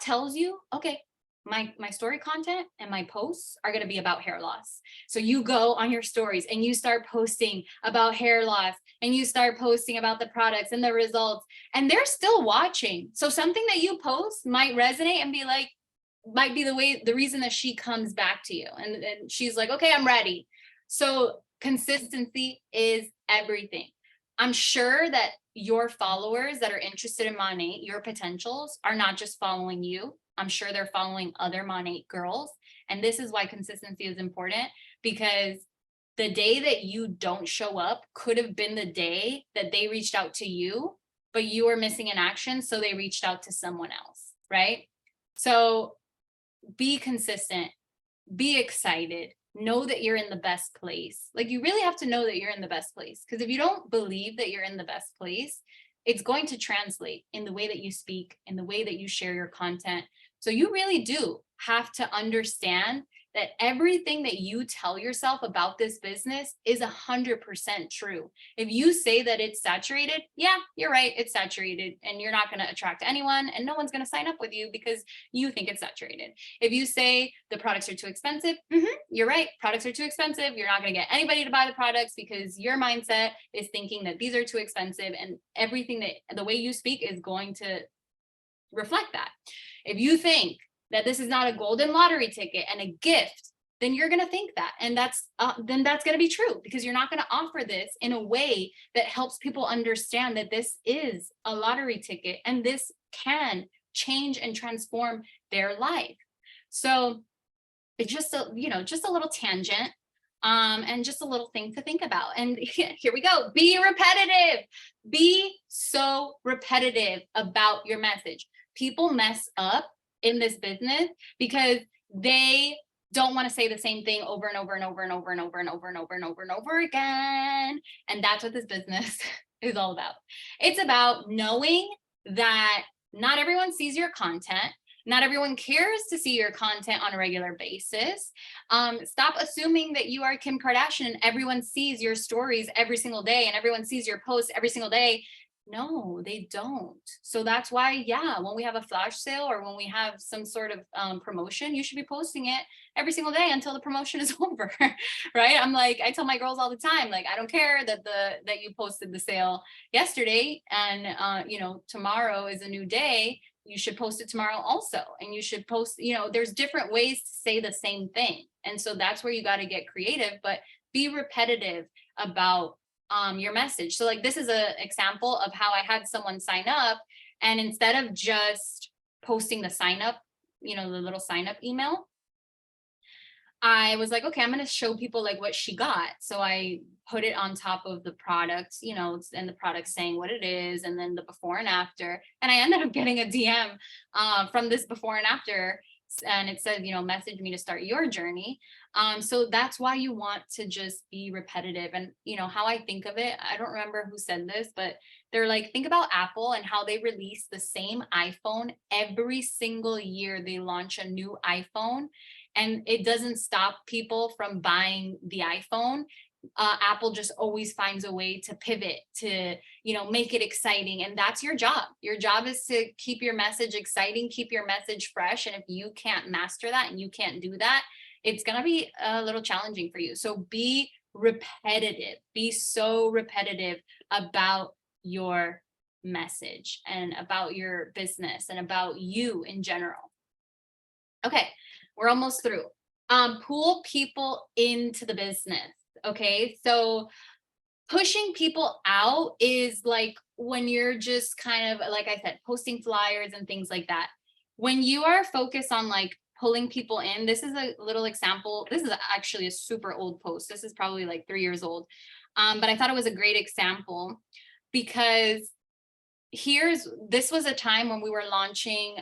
tells you, okay, my story content and my posts are going to be about hair loss. So you go on your stories and you start posting about hair loss, and you start posting about the products and the results, and they're still watching. So something that you post might resonate and might be the reason that she comes back to you, and she's like, okay, I'm ready. So consistency is everything. I'm sure that your followers that are interested in Monat, your potentials, are not just following you. I'm sure they're following other Monat girls. And this is why consistency is important, because the day that you don't show up could have been the day that they reached out to you, but you were missing in action. So they reached out to someone else, right? So be consistent, be excited, know that you're in the best place. Like, you really have to know that you're in the best place, because if you don't believe that you're in the best place, it's going to translate in the way that you speak, in the way that you share your content. So you really do have to understand that everything that you tell yourself about this business is 100% true. If you say that it's saturated, yeah, you're right, it's saturated, and you're not going to attract anyone, and no one's going to sign up with you because you think it's saturated. If you say the products are too expensive, you're right, products are too expensive. You're not going to get anybody to buy the products because your mindset is thinking that these are too expensive, and everything that the way you speak is going to reflect that. If you think that this is not a golden lottery ticket and a gift, then you're going to think that. And that's going to be true, because you're not going to offer this in a way that helps people understand that this is a lottery ticket and this can change and transform their life. So it's just just a little tangent, and just a little thing to think about. And here we go. Be repetitive. Be so repetitive about your message. People mess up in this business because they don't want to say the same thing over and over and over and over and over and over and over and over and over again. And that's what this business is all about. It's about knowing that not everyone sees your content. Not everyone cares to see your content on a regular basis. Stop assuming that you are Kim Kardashian and everyone sees your stories every single day and everyone sees your posts every single day. No, they don't. So that's why, yeah, when we have a flash sale or when we have some sort of promotion, you should be posting it every single day until the promotion is over, right? I tell my girls all the time, like, I don't care that you posted the sale yesterday and tomorrow is a new day. You should post it tomorrow also. And you should post, there's different ways to say the same thing. And so that's where you got to get creative, but be repetitive about your message. So like, this is an example of how I had someone sign up, and instead of just posting the sign up, the little sign up email, I was like, okay, I'm going to show people like what she got. So I put it on top of the product, and the product saying what it is, and then the before and after. And I ended up getting a DM from this before and after, and it said, message me to start your journey. So that's why you want to just be repetitive. And how I think of it, I don't remember who said this, but they're like, think about Apple and how they release the same iPhone every single year. They launch a new iPhone, and it doesn't stop people from buying the iPhone. Apple just always finds a way to pivot, to make it exciting. And that's your job. Your job is to keep your message exciting, keep your message fresh. And if you can't master that and you can't do that, it's going to be a little challenging for you. So be repetitive. Be so repetitive about your message and about your business and about you in general. Okay, we're almost through. Pull people into the business. Okay, so pushing people out is like when you're just kind of, like I said, posting flyers and things like that. When you are focused on like pulling people in, this is a little example. This is actually a super old post. This is probably like 3 years old. But I thought it was a great example because this was a time when we were launching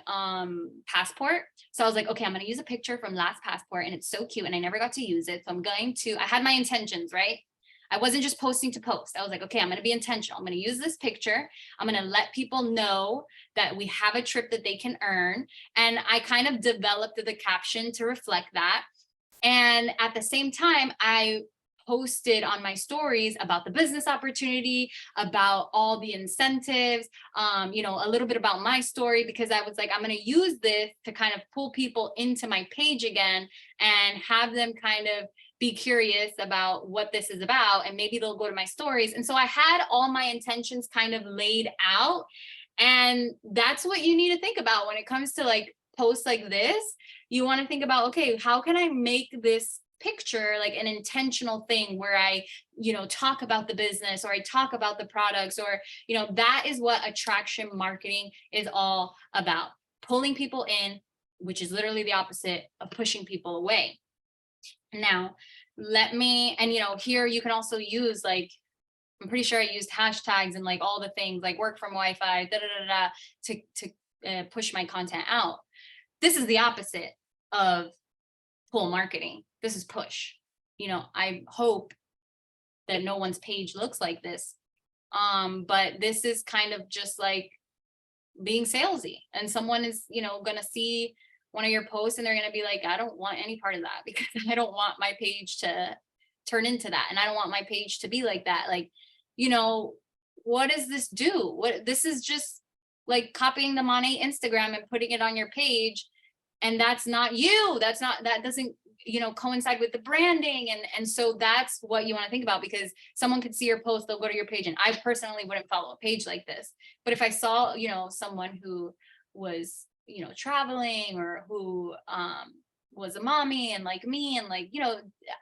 Passport. So I was like, okay, I'm going to use a picture from last Passport and it's so cute and I never got to use it. So I had my intentions, right? I wasn't just posting to post. I was like, okay, I'm going to be intentional. I'm going to use this picture. I'm going to let people know that we have a trip that they can earn. And I kind of developed the caption to reflect that. And at the same time, I posted on my stories about the business opportunity, about all the incentives, a little bit about my story, because I was like, I'm going to use this to kind of pull people into my page again and have them kind of be curious about what this is about. And maybe they'll go to my stories. And so I had all my intentions kind of laid out. And that's what you need to think about when it comes to like posts like this. You want to think about, okay, how can I make this picture like an intentional thing where I, talk about the business, or I talk about the products, or, that is what attraction marketing is all about. Pulling people in, which is literally the opposite of pushing people away. Now, here you can also use like, I'm pretty sure I used hashtags and like all the things like work from Wi-Fi, to push my content out. This is the opposite of pull marketing. This is push. I hope that no one's page looks like this. But this is kind of just like being salesy, and someone is, going to see one of your posts and they're going to be like, I don't want any part of that, because I don't want my page to turn into that. And I don't want my page to be like that. Like, what does this do? This is just like copying the Monet Instagram and putting it on your page. And that's not you. That doesn't, coincide with the branding. And so that's what you want to think about, because someone could see your post, they'll go to your page. And I personally wouldn't follow a page like this. But if I saw, someone who was, traveling, or who was a mommy and like me, and like,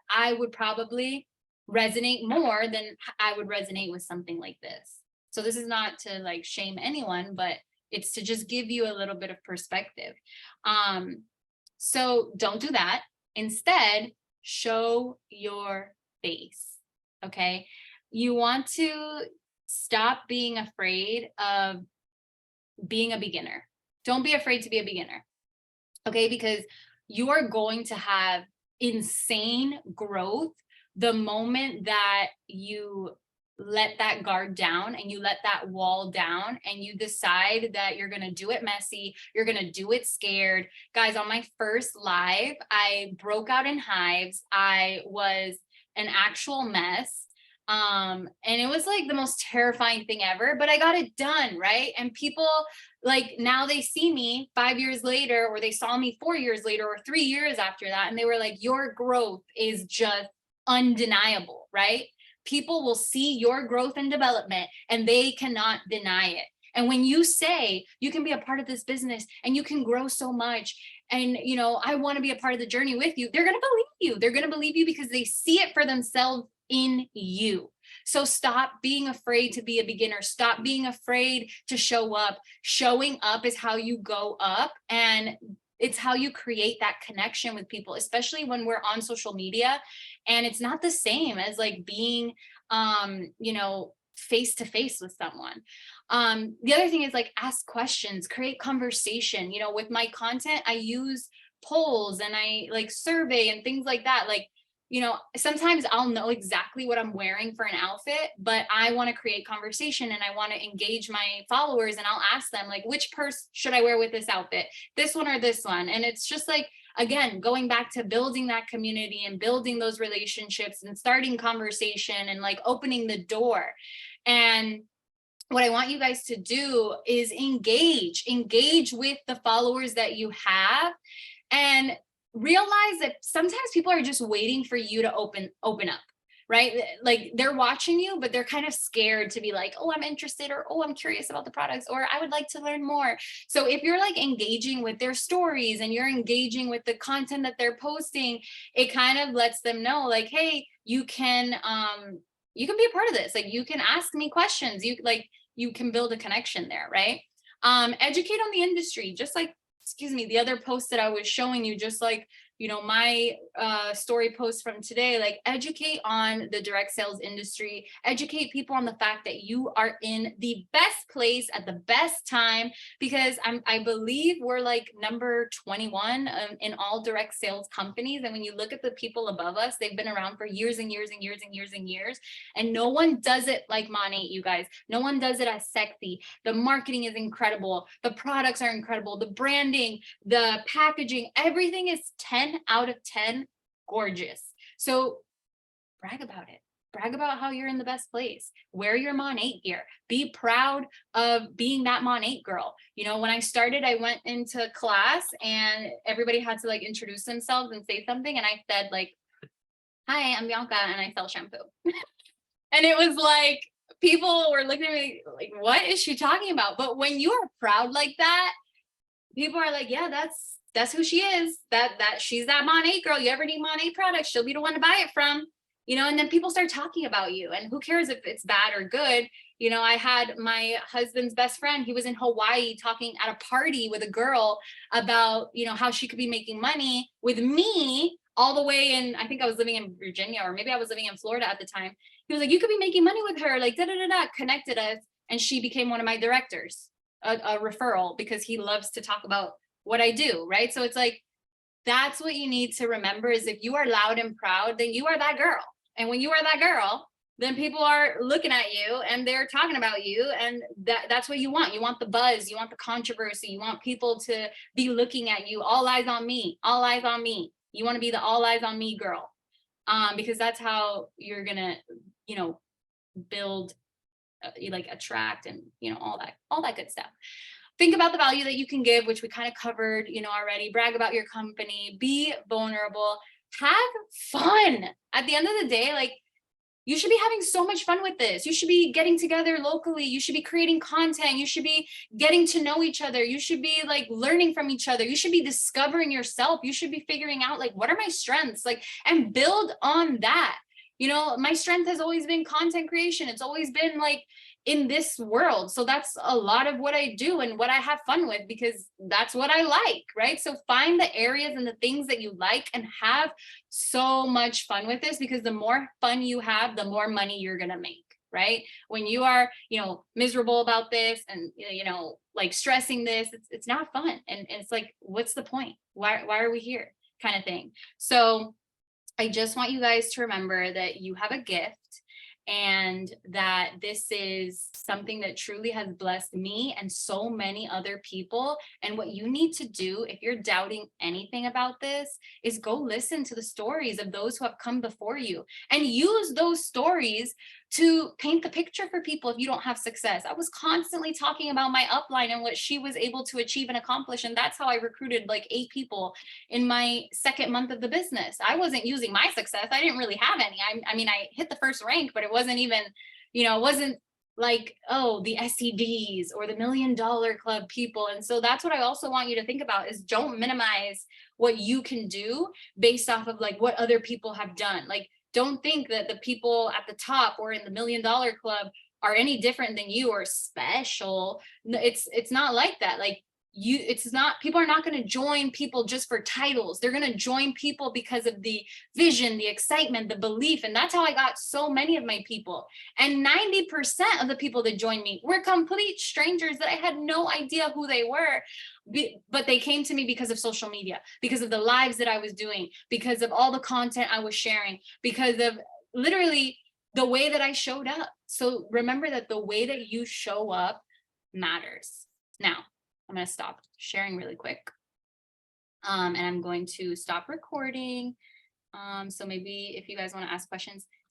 I would probably resonate more than I would resonate with something like this. So this is not to like shame anyone, but it's to just give you a little bit of perspective. So don't do that. Instead, show your face. Okay. You want to stop being afraid of being a beginner. Don't be afraid to be a beginner. Okay. Because you are going to have insane growth the moment that you let that guard down and you let that wall down and you decide that you're going to do it messy. You're going to do it scared. Guys, on my first live, I broke out in hives. I was an actual mess. And it was like the most terrifying thing ever, but I got it done. Right. And people like, now they see me 5 years later, or they saw me 4 years later, or 3 years after that. And they were like, your growth is just undeniable. Right. People will see your growth and development and they cannot deny it. And when you say you can be a part of this business and you can grow so much, and I want to be a part of the journey with you, they're going to believe you. They're going to believe you because they see it for themselves in you. So stop being afraid to be a beginner. Stop being afraid to show up. Showing up is how you go up, and it's how you create that connection with people, especially when we're on social media. And it's not the same as like being, face to face with someone. The other thing is like ask questions, create conversation. With my content, I use polls and I like survey and things like that. Like, sometimes I'll know exactly what I'm wearing for an outfit, but I want to create conversation and I want to engage my followers, and I'll ask them like, which purse should I wear with this outfit? This one or this one? And it's just like, again, going back to building that community and building those relationships and starting conversation and like opening the door. And what I want you guys to do is engage with the followers that you have, and realize that sometimes people are just waiting for you to open up, right? Like they're watching you, but they're kind of scared to be like, oh, I'm interested, or oh, I'm curious about the products, or I would like to learn more. So if you're like engaging with their stories and you're engaging with the content that they're posting, it kind of lets them know like, hey, you can be a part of this. Like you can ask me questions. You can build a connection there, right? Educate on the industry, just like, the other post that I was showing you, just like my story post from today, like educate on the direct sales industry, educate people on the fact that you are in the best place at the best time, because I believe we're like number 21 in all direct sales companies. And when you look at the people above us, they've been around for years and years and years and years and years. And no one does it like Monate, you guys. No one does it as sexy. The marketing is incredible. The products are incredible. The branding, the packaging, everything is 10 out of 10 gorgeous. So brag about it. Brag about how you're in the best place. Wear your Monate gear. Be proud of being that Monate girl. When I started, I went into class and everybody had to like introduce themselves and say something. And I said like, hi, I'm Bianca and I sell shampoo. And it was like, people were looking at me like, what is she talking about? But when you are proud like that, people are like, yeah, that's who she is. That she's that Monate girl. You ever need Monate products, she'll be the one to buy it from. And then people start talking about you, and who cares if it's bad or good. I had my husband's best friend, he was in Hawaii talking at a party with a girl about, how she could be making money with me all the way in, I think I was living in Virginia, or maybe I was living in Florida at the time. He was like, you could be making money with her, like connected us. And she became one of my directors, a referral, because he loves to talk about what I do, right? So it's like, that's what you need to remember, is if you are loud and proud, then you are that girl. And when you are that girl, then people are looking at you and they're talking about you, and that's what you want. You want the buzz, you want the controversy, you want people to be looking at you. All eyes on me, all eyes on me. You want to be the all eyes on me girl, because that's how you're gonna, build, like attract, and all that good stuff. Think about the value that you can give, which we kind of covered, already. Brag about your company, be vulnerable, have fun. At the end of the day, like, you should be having so much fun with this. You should be getting together locally. You should be creating content. You should be getting to know each other. You should be like learning from each other. You should be discovering yourself. You should be figuring out like, what are my strengths? Like, and build on that. My strength has always been content creation. It's always been like in this world. So that's a lot of what I do and what I have fun with, because that's what I like, right? So find the areas and the things that you like and have so much fun with this, because the more fun you have, the more money you're going to make, right? When you are, miserable about this and, like stressing this, it's not fun. And it's like, what's the point? Why are we here? Kind of thing. So I just want you guys to remember that you have a gift, and that this is something that truly has blessed me and so many other people. And what you need to do, if you're doubting anything about this, is go listen to the stories of those who have come before you and use those stories to paint the picture for people if you don't have success. I was constantly talking about my upline and what she was able to achieve and accomplish. And that's how I recruited like 8 people in my second month of the business. I wasn't using my success. I didn't really have any. I mean, I hit the first rank, but it wasn't even, it wasn't like, oh, the SEDs or the $1 Million Club people. And so that's what I also want you to think about, is don't minimize what you can do based off of like what other people have done. Like, don't think that the people at the top or in the $1 Million Club are any different than you or special. It's not like that. Like, people are not going to join people just for titles. They're going to join people because of the vision, the excitement, the belief. And that's how I got so many of my people. And 90% of the people that joined me were complete strangers that I had no idea who they were. But they came to me because of social media, because of the lives that I was doing, because of all the content I was sharing, because of literally the way that I showed up. So remember that the way that you show up matters. Now, I'm going to stop sharing really quick. And I'm going to stop recording. So maybe if you guys want to ask questions,